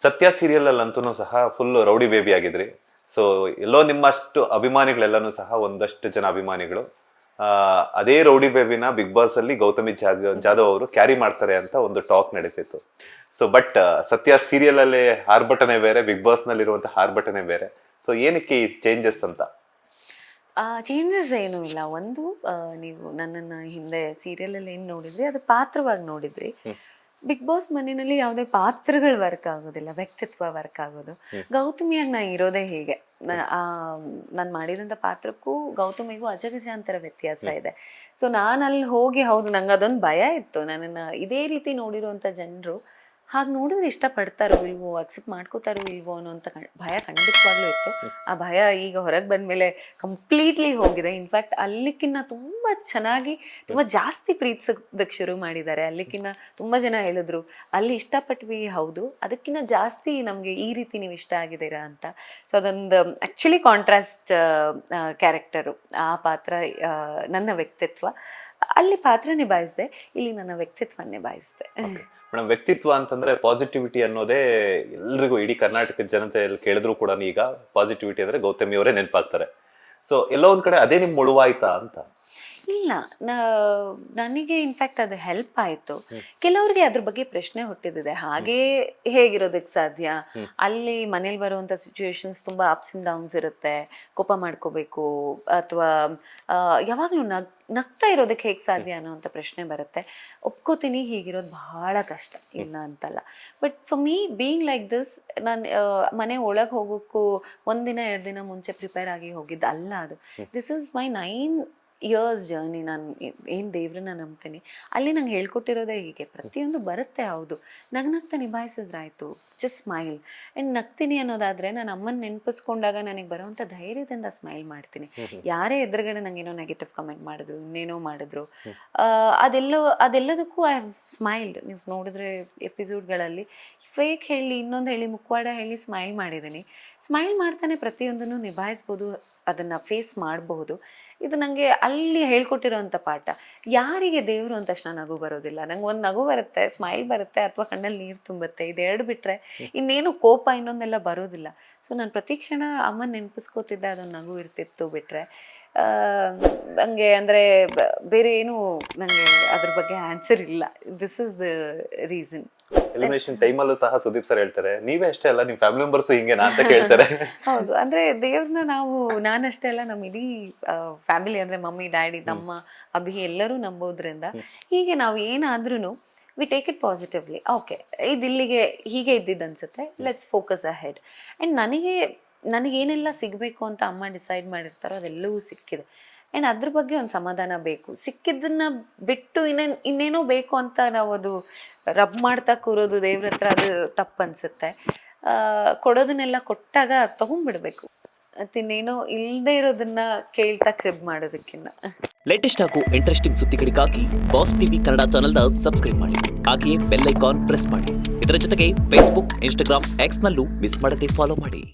ಸತ್ಯ ಸೀರಿಯಲ್ ಅಲ್ಲಂತೂ ಸಹ ಫುಲ್ ರೌಡಿ ಬೇಬಿ ಆಗಿದ್ರಿ. ಸೊ ಎಲ್ಲೋ ನಿಮ್ಮಷ್ಟು ಅಭಿಮಾನಿಗಳೆಲ್ಲನೂ ಸಹ ಒಂದಷ್ಟು ಜನ ಅಭಿಮಾನಿಗಳು ಅದೇ ರೌಡಿ ಬೇಬಿನ ಬಿಗ್ ಬಾಸ್ ಅಲ್ಲಿ ಗೌತಮಿ ಜಾಧವ್ ಅವರು ಕ್ಯಾರಿ ಮಾಡ್ತಾರೆ ಅಂತ ಒಂದು ಟಾಕ್ ನಡೀತಿತ್ತು. ಸೊ ಬಟ್ ಸತ್ಯ ಸೀರಿಯಲ್ ಅಲ್ಲಿ ಆರ್ಭಟನೆ ಬೇರೆ, ಬಿಗ್ ಬಾಸ್ ನಲ್ಲಿರುವಂತಹ ಆರ್ಭಟನೆ ಬೇರೆ. ಸೊ ಏನಕ್ಕೆ ಈ ಚೇಂಜಸ್ ಅಂತ? ಚೇಂಜಸ್ ಏನೂ ಇಲ್ಲ. ಒಂದು ನೀವು ನನ್ನನ್ನು ಹಿಂದೆ ಸೀರಿಯಲಲ್ಲಿ ಏನು ನೋಡಿದ್ರಿ ಅದು ಪಾತ್ರವಾಗಿ ನೋಡಿದ್ರಿ. ಬಿಗ್ ಬಾಸ್ ಮನೆಯಲ್ಲಿ ಯಾವುದೇ ಪಾತ್ರಗಳು ವರ್ಕ್ ಆಗೋದಿಲ್ಲ, ವ್ಯಕ್ತಿತ್ವ ವರ್ಕ್ ಆಗೋದು. ಗೌತಮಿಯಾಗಿ ನಾ ಇರೋದೇ ಹೀಗೆ. ನಾನು ಮಾಡಿದಂಥ ಪಾತ್ರಕ್ಕೂ ಗೌತಮಿಗೂ ಅಜಗಜಾಂತರ ವ್ಯತ್ಯಾಸ ಇದೆ. ಸೊ ನಾನು ಅಲ್ಲಿ ಹೋಗಿ ಹೌದು ನಂಗೆ ಅದೊಂದು ಭಯ ಇತ್ತು. ನನ್ನನ್ನು ಇದೇ ರೀತಿ ನೋಡಿರುವಂಥ ಜನರು ಹಾಗೆ ನೋಡಿದ್ರೆ ಇಷ್ಟಪಡ್ತಾರೋ ಇಲ್ವೋ, ಅಕ್ಸೆಪ್ಟ್ ಮಾಡ್ಕೋತಾರೋ ಇಲ್ವೋ ಅನ್ನೋಂಥ ಭಯ ಖಂಡಿತವಾಗ್ಲೂ ಇತ್ತು. ಆ ಭಯ ಈಗ ಹೊರಗೆ ಬಂದಮೇಲೆ ಕಂಪ್ಲೀಟ್ಲಿ ಹೋಗಿದೆ. ಇನ್ಫ್ಯಾಕ್ಟ್ ಅಲ್ಲಿಕ್ಕಿನ್ನ ತುಂಬ ಚೆನ್ನಾಗಿ ತುಂಬ ಜಾಸ್ತಿ ಪ್ರೀತಿಸೋದಕ್ಕೆ ಶುರು ಮಾಡಿದ್ದಾರೆ. ಅಲ್ಲಿಕ್ಕಿನ್ನ ತುಂಬ ಜನ ಹೇಳಿದ್ರು ಅಲ್ಲಿ ಇಷ್ಟಪಟ್ವಿ, ಹೌದು ಅದಕ್ಕಿಂತ ಜಾಸ್ತಿ ನಮಗೆ ಈ ರೀತಿ ನೀವು ಇಷ್ಟ ಆಗಿದ್ದೀರಾ ಅಂತ. ಸೊ ಅದೊಂದು ಆ್ಯಕ್ಚುಲಿ ಕಾಂಟ್ರಾಸ್ಟ್ ಕ್ಯಾರೆಕ್ಟರು. ಆ ಪಾತ್ರ ನನ್ನ ವ್ಯಕ್ತಿತ್ವ, ಅಲ್ಲಿ ಪಾತ್ರ ನಿಭಾಯಿಸಿದೆ, ಇಲ್ಲಿ ನನ್ನ ವ್ಯಕ್ತಿತ್ವ ನಿಭಾಯಿಸಿದೆ. ಮೇಡಮ್, ವ್ಯಕ್ತಿತ್ವ ಅಂತಂದ್ರೆ ಪಾಸಿಟಿವಿಟಿ ಅನ್ನೋದೇ ಎಲ್ರಿಗೂ, ಇಡೀ ಕರ್ನಾಟಕದ ಜನತೆಯಲ್ಲಿ ಕೇಳಿದ್ರು ಕೂಡ ಈಗ ಪಾಸಿಟಿವಿಟಿ ಅಂದ್ರೆ ಗೌತಮಿ ಅವರೇ ನೆನಪಾಗ್ತಾರೆ. ಸೊ ಎಲ್ಲೋ ಒಂದ್ ಕಡೆ ಅದೇ ನಿಮ್ ಮುಳುವಾಯ್ತಾ ಅಂತ? ಇಲ್ಲ, ನನಗೆ ಇನ್ಫ್ಯಾಕ್ಟ್ ಅದು ಹೆಲ್ಪ್ ಆಯಿತು. ಕೆಲವರಿಗೆ ಅದ್ರ ಬಗ್ಗೆ ಪ್ರಶ್ನೆ ಹುಟ್ಟಿದಿದೆ, ಹಾಗೇ ಹೇಗಿರೋದಕ್ಕೆ ಸಾಧ್ಯ? ಅಲ್ಲಿ ಮನೇಲಿ ಬರುವಂಥ ಸಿಚುವೇಶನ್ಸ್ ತುಂಬ ಅಪ್ಸ್ ಆ್ಯಂಡ್ ಡೌನ್ಸ್ ಇರುತ್ತೆ, ಕೋಪ ಮಾಡ್ಕೋಬೇಕು ಅಥವಾ ಯಾವಾಗಲೂ ನಗ್ತಾ ಇರೋದಕ್ಕೆ ಹೇಗೆ ಸಾಧ್ಯ ಅನ್ನೋವಂಥ ಪ್ರಶ್ನೆ ಬರುತ್ತೆ. ಒಪ್ಕೋತೀನಿ, ಹೀಗಿರೋದು ಬಹಳ ಕಷ್ಟ, ಇಲ್ಲ ಅಂತಲ್ಲ. But for me being like this, ನಾನು ಮನೆ ಒಳಗೆ ಹೋಗೋಕ್ಕೂ 1 ದಿನ 2 ದಿನ ಮುಂಚೆ ಪ್ರಿಪೇರ್ ಆಗಿ ಹೋಗಿದ್ದು ಅಲ್ಲ ಅದು. This is my 9 years journey. ನಾನು ಏನು ದೇವ್ರನ್ನ ನಂಬ್ತೀನಿ, ಅಲ್ಲಿ ನಂಗೆ ಹೇಳ್ಕೊಟ್ಟಿರೋದೇ ಹೀಗೆ. ಪ್ರತಿಯೊಂದು ಬರುತ್ತೆ, ಹೌದು, ನಗ್ನಗ್ತಾ ನಿಭಾಯಿಸಿದ್ರಾಯ್ತು, ಜಸ್ಟ್ ಸ್ಮೈಲ್. ಆ್ಯಂಡ್ ನಗ್ತೀನಿ ಅನ್ನೋದಾದರೆ ನಾನು ಅಮ್ಮನ ನೆನಪಿಸ್ಕೊಂಡಾಗ ನನಗೆ ಬರೋವಂಥ ಧೈರ್ಯದಿಂದ ಸ್ಮೈಲ್ ಮಾಡ್ತೀನಿ. ಯಾರೇ ಎದುರುಗಡೆ ನನಗೇನೋ ನೆಗೆಟಿವ್ ಕಮೆಂಟ್ ಮಾಡಿದ್ರು, ಇನ್ನೇನೋ ಮಾಡಿದ್ರು, ಅದೆಲ್ಲದಕ್ಕೂ ಐ ಹ್ಯಾವ್ ಸ್ಮೈಲ್ಡ್. ನೀವು ನೋಡಿದ್ರೆ ಎಪಿಸೋಡ್ಗಳಲ್ಲಿ ಫೇಕ್ ಹೇಳಿ, ಇನ್ನೊಂದು ಹೇಳಿ, ಮುಖವಾಡ ಹೇಳಿ ಸ್ಮೈಲ್ ಮಾಡಿದ್ದೀನಿ. ಸ್ಮೈಲ್ ಮಾಡ್ತಾನೆ ಪ್ರತಿಯೊಂದನ್ನು ನಿಭಾಯಿಸ್ಬೋದು, ಅದನ್ನು ಫೇಸ್ ಮಾಡಬಹುದು. ಇದು ನನಗೆ ಅಲ್ಲಿ ಹೇಳ್ಕೊಟ್ಟಿರೋಂಥ ಪಾಠ. ಯಾರಿಗೆ ದೇವರು ಅಂದ ತಕ್ಷಣ ನಗು ಬರೋದಿಲ್ಲ. ನಂಗೆ ಒಂದು ನಗು ಬರುತ್ತೆ, ಸ್ಮೈಲ್ ಬರುತ್ತೆ, ಅಥವಾ ಕಣ್ಣಲ್ಲಿ ನೀರು ತುಂಬುತ್ತೆ, ಇದೆರಡು ಬಿಟ್ಟರೆ ಇನ್ನೇನು ಕೋಪ ಇನ್ನೊಂದೆಲ್ಲ ಬರೋದಿಲ್ಲ. ಸೊ ನಾನು ಪ್ರತಿ ಕ್ಷಣ ಅಮ್ಮನ ನೆನಪಿಸ್ಕೋತಿದ್ದೆ, ಅದೊಂದು ನಗು ಇರ್ತಿತ್ತು. ಬಿಟ್ಟರೆ ನನಗೆ ಅಂದರೆ ಬೇರೆ ಏನು ನನಗೆ ಅದ್ರ ಬಗ್ಗೆ ಆನ್ಸರ್ ಇಲ್ಲ. This is the reason. Elimination ಟೈಮಲ್ಲೂ ಸಹ ಸುದೀಪ್ ಸರ್ ಹೇಳ್ತಾರೆ, ನೀವೇ ಅಷ್ಟೇ ಅಲ್ಲ ನಿಮ್ಮ ಫ್ಯಾಮಿಲಿ ಮೆಂಬರ್ಸ್ ಹಿಂಗೇನಾ ಅಂತ ಕೇಳ್ತಾರೆ. ಹೌದು, ಅಂದ್ರೆ ದೇವ್ರನ್ನ ನಾನಷ್ಟೇ ಅಲ್ಲ, ನಮ್ಮ ಇಡೀ ಫ್ಯಾಮಿಲಿ ಅಂದ್ರೆ ಮಮ್ಮಿ, ಡ್ಯಾಡಿ, ತಮ್ಮ, ಅಭಿ ಎಲ್ಲರೂ ನಂಬೋದ್ರಿಂದ ಹೀಗೆ ನಾವು ಏನಾದ್ರೂ we take it positively. Okay, ಇಲ್ಲಿಗೆ ಹೀಗೆ ಇದ್ದಿದ್ದು ಅನ್ಸುತ್ತೆ, ಲೆಟ್ಸ್ ಫೋಕಸ್ ಅಹೆಡ್. ಆ್ಯಂಡ್ ನನಗೇನೆಲ್ಲ ಸಿಗಬೇಕು ಅಂತ ಅಮ್ಮ ಡಿಸೈಡ್ ಮಾಡಿರ್ತಾರೋ ಅದೆಲ್ಲವೂ ಸಿಕ್ಕಿದೆ. ಆ್ಯಂಡ್ ಅದ್ರ ಬಗ್ಗೆ ಒಂದು ಸಮಾಧಾನ ಬೇಕು. ಸಿಕ್ಕಿದ್ದನ್ನ ಬಿಟ್ಟು ಇನ್ನೇನೋ ಬೇಕು ಅಂತ ನಾವು ಅದು ರಬ್ ಮಾಡ್ತಾ ಕೂರೋದು ದೇವ್ರ ಹತ್ರ, ಅದು ತಪ್ಪು ಅನಿಸುತ್ತೆ. ಕೊಡೋದನ್ನೆಲ್ಲ ಕೊಟ್ಟಾಗ ತಗೊಂಡ್ಬಿಡ್ಬೇಕು. ಮತ್ತಿನ್ನೇನೋ ಇಲ್ಲದೆ ಇರೋದನ್ನ ಕೇಳ್ತಾ ಕ್ರಿಬ್ ಮಾಡೋದಕ್ಕಿಂತ. ಲೇಟೆಸ್ಟ್ ಹಾಗೂ ಇಂಟ್ರೆಸ್ಟಿಂಗ್ ಸುದ್ದಿಗಳಿಗಾಗಿ ಬಾಸ್ ಟಿವಿ ಕನ್ನಡ ಚಾನೆಲ್ನ ಸಬ್ಸ್ಕ್ರೈಬ್ ಮಾಡಿ. ಹಾಗೆಯೇ ಬೆಲ್ ಐಕಾನ್ ಪ್ರೆಸ್ ಮಾಡಿ. ಇದರ ಜೊತೆಗೆ ಫೇಸ್ಬುಕ್, ಇನ್ಸ್ಟಾಗ್ರಾಮ್, ಎಕ್ಸ್ನಲ್ಲೂ ಮಿಸ್ ಮಾಡದೆ ಫಾಲೋ ಮಾಡಿ.